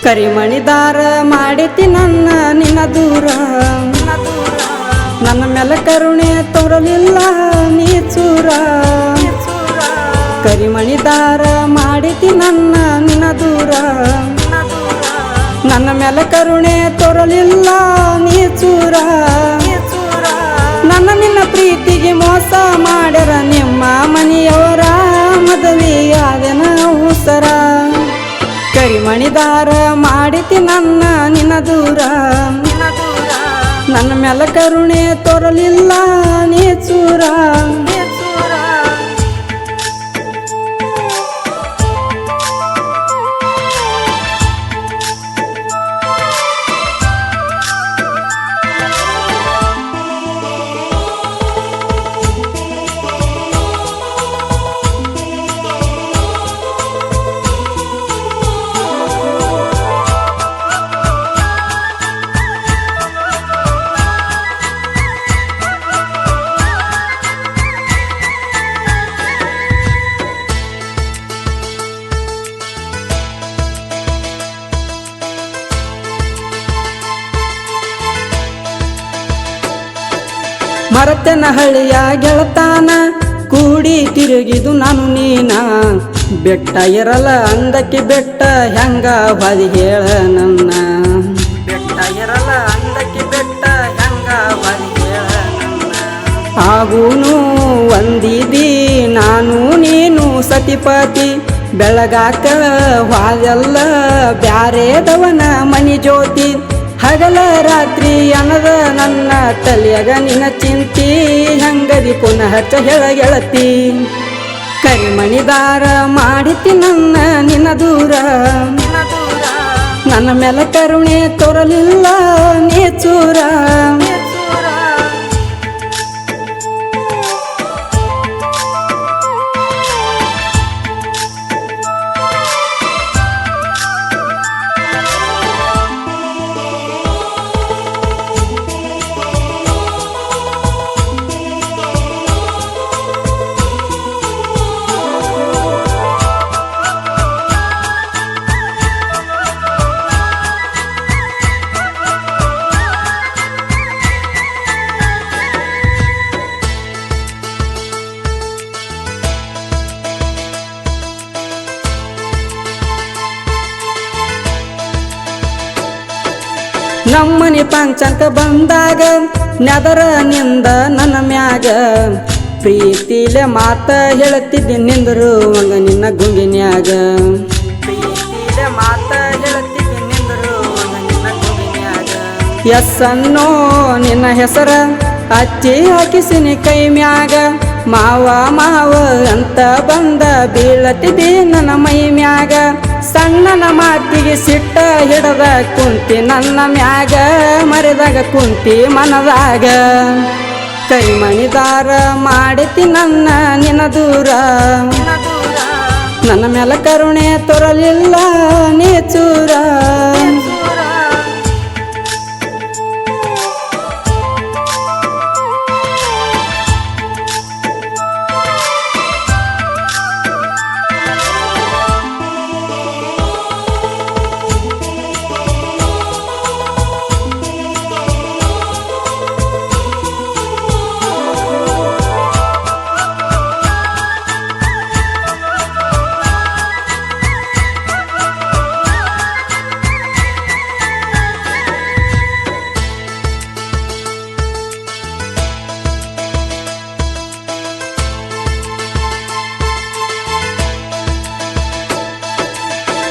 ಕರಿಮಣಿದಾರ ಮಾಡಿತಿ ನನ್ನ ನಿನ್ನ ದೂರ ನನ್ನ ಮೇಲೆ ಕರುಣೆ ತೋರಲಿಲ್ಲ ನೀ ಚೂರ ಕರಿಮಣಿದಾರ ಮಾಡಿತಿ ನನ್ನ ನಿನ್ನ ದೂರ ನನ್ನ ಮೇಲೆ ಕರುಣೆ ತೋರಲಿಲ್ಲ ನೀ ಚೂರ ನನ್ನ ನಿನ್ನ ಪ್ರೀತಿಗೆ ಮೋಸ ಮಾಡ್ಯಾರ ನಿಮ್ಮ ಮನೆಯವರ ಮದುವೆಯಾದೆನ ಉಸರ ಕರಿಮಣಿದಾರ ಮಾಡಿತಿ ನನ್ನ ನಿನ್ನ ದೂರ ನನ್ನ ಮೇಲೆ ಕರುಣೆ ತೋರಲಿಲ್ಲ ನೀ ಚೂರ ಮರತನ ಹಳ್ಳಿಯ ಗೆಳತಾನ ಕೂಡಿ ತಿರುಗಿದು ನಾನು ನೀನ ಬೆಟ್ಟ ಇರಲ್ಲ ಅಂದಕ್ಕೆ ಬೆಟ್ಟ ಹೆಂಗ ಬಾದಿ ಹೇಳ ನನ್ನ ಬೆಟ್ಟ ಇರಲ್ಲ ಅಂದಕ್ಕೆ ಬೆಟ್ಟ ಹೆಂಗ ಬಾದಿ ಹೇಳ ನನ್ನ ಆಗೂನು ಒಂದಿದಿ ನಾನು ನೀನು ಸತಿಪತಿ ಬೆಳಗಾಕ ವಾದೆಲ್ಲ ಬ್ಯಾರೇದವನ ಮನಿ ಜ್ಯೋತಿ ಹಗಲ ರಾತ್ರಿ ಅನ್ನದ ನನ್ನ ತಲೆಯಾಗ ನಿನ್ನ ಚಿಂತಿ ಹಂಗದಿ ಪುನಃ ಹೇಳ ಗೆಳತಿ ಕರಿಮಣಿದಾರ ಮಾಡಿತಿ ನನ್ನ ನಿನ್ನ ದೂರ ನನ್ನ ಮೇಲೆ ಕರುಣೆ ತೋರಲಿಲ್ಲ ನೀ ಚೂರ ನಮ್ಮನೆ ಪಂಚಕ ಬಂದಾಗ ನೆದರ ನಿಂದ ನನ್ನ ಮ್ಯಾಗ ಪ್ರೀತಿಲೆ ಮಾತ ಹೇಳ್ತಿದ್ದೆ ನಿಂದರು ಹಂಗ ನಿನ್ನ ಗುಂಗಿನ್ಯಾಗ ಪ್ರೀತಿಲೆ ಮಾತ ಹೇಳ್ತಿದ್ದೆ ನಿಂದರು ಹಂಗ ನಿನ್ನ ಗುಂಗಿನ್ಯಾಗ ಎಸ್ ಅನ್ನೋ ನಿನ್ನ ಹೆಸರ ಹಚ್ಚಿ ಹಾಕಿಸಿನಿ ಕೈ ಮ್ಯಾಗ ಮಾವ ಮಾವ ಅಂತ ಬಂದ ಬೀಳತಿದ್ದಿ ನನ್ನ ಮೈ ಮ್ಯಾಗ ಸಣ್ಣನ ಮಾತಿಗೆ ಸಿಟ್ಟ ಹಿಡದ ಕುಂತಿ ನನ್ನ ಮ್ಯಾಗ ಮರೆದಾಗ ಕುಂತಿ ಮನದಾಗ ಕರಿಮಣಿದಾರ ಮಾಡಿತಿ ನನ್ನ ನಿನ್ನ ದೂರ ನನ್ನ ಮೇಲೆ ಕರುಣೆ ತೋರಲಿಲ್ಲ ನೀ ಚೂರ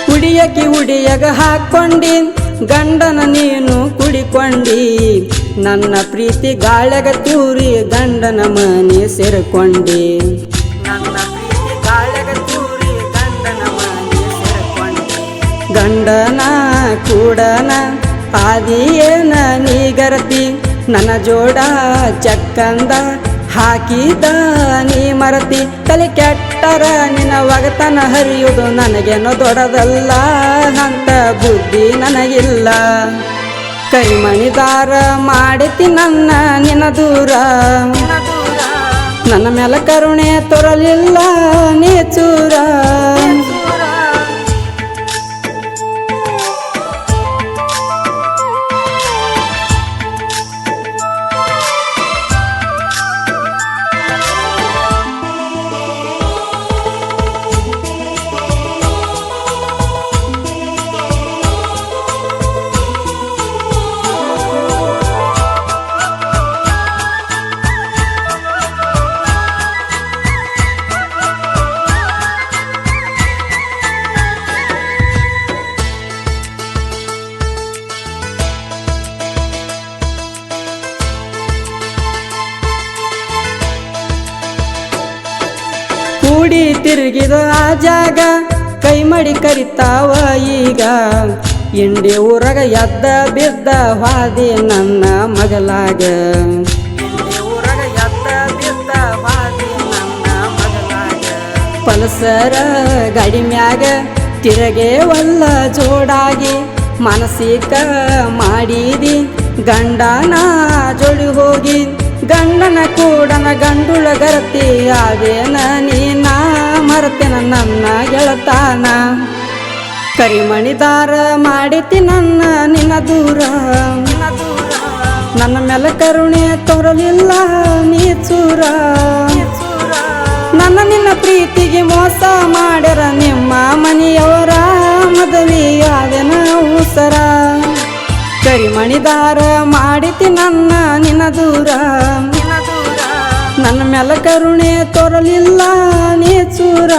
ಕುಡಿಯಕ್ಕೆ ಉಡಿಯಾಗ ಹಾಕೊಂಡಿ ಗಂಡನ ನೀನು ಕುಡಿಕೊಂಡಿ ನನ್ನ ಪ್ರೀತಿ ಗಾಳ್ಯಾಗ ತೂರಿ ಗಂಡನ ಮನೆ ಸೇರ್ಕೊಂಡಿ ನನ್ನ ಪ್ರೀತಿ ಗಾಳ್ಯಾಗ ತೂರಿ ಗಂಡನ ಮನೆ ಸೇರ್ಕೊಂಡಿ ಗಂಡನ ಕೂಡನ ಆದಿಯೇನ ನೀಗರತಿ ನನ್ನ ಜೋಡ ಚಕ್ಕಂದ ಹಾಕಿದ ನೀ ಮರತಿ ತಲೆ ಕೆಟ್ಟರ ನಿನ್ನ ಒಗತನ ಹರಿಯುವುದು ನನಗೇನೋ ದೊಡ್ಡದಲ್ಲ ಅಂತ ಬುದ್ಧಿ ನನಗಿಲ್ಲ ಕರಿಮಣಿದಾರ ಮಾಡಿತಿ ನನ್ನ ನಿನ್ನ ದೂರ ನನ್ನ ಮೇಲೆ ಕರುಣೆ ತೋರಲಿಲ್ಲ ನೀ ಚೂರ ಕೂಡಿ ತಿರುಗಿದ ಆ ಜಾಗ ಕೈ ಮಾಡಿ ಕರಿತಾವ ಈಗ ಇಂಡಿ ಊರಾಗ ಎದ್ದ ಬಿದ್ದ ಹಾದಿ ನನ್ನ ಮಗಲಾಗ ಪಲ್ಸರ ಗಾಡಿ ಮ್ಯಾಗ ತಿರಗೆ ಒಲ್ಲ ಜೋಡಾಗಿ ಮಾನಸಿಕ ಮಾಡಿದಿ ಗಂಡನ ಜೋಡಿ ಹೋಗಿ ಗಂಡನ ಕೂಡನ ಗಂಡುಳ ಗರತಿ ಅದೇನ ನೀನ ಮರತೆನ ನನ್ನ ಗೆಳತಾನ ಕರಿಮಣಿದಾರ ಮಾಡಿತಿ ನನ್ನ ನಿನ್ನ ದೂರ ನನ್ನ ಮೇಲೆ ಕರುಣೆ ತೋರಲಿಲ್ಲ ನೀ ಚೂರ ನನ್ನ ನಿನ್ನ ಪ್ರೀತಿಗೆ ಮೋಸ ಮಾಡ್ಯಾರ ನಿಮ್ಮ ಮನೆಯವರ ಮದುವೆಯಾದೆನ ಉಸರ ಕರಿಮಣಿದಾರ ಮಾಡಿತಿ ನನ್ನ ನಿನ್ನ ದೂರ ನನ್ನ ಮೇಲೆ ಕರುಣೆ ತೋರಲಿಲ್ಲ ನೀ ಚೂರ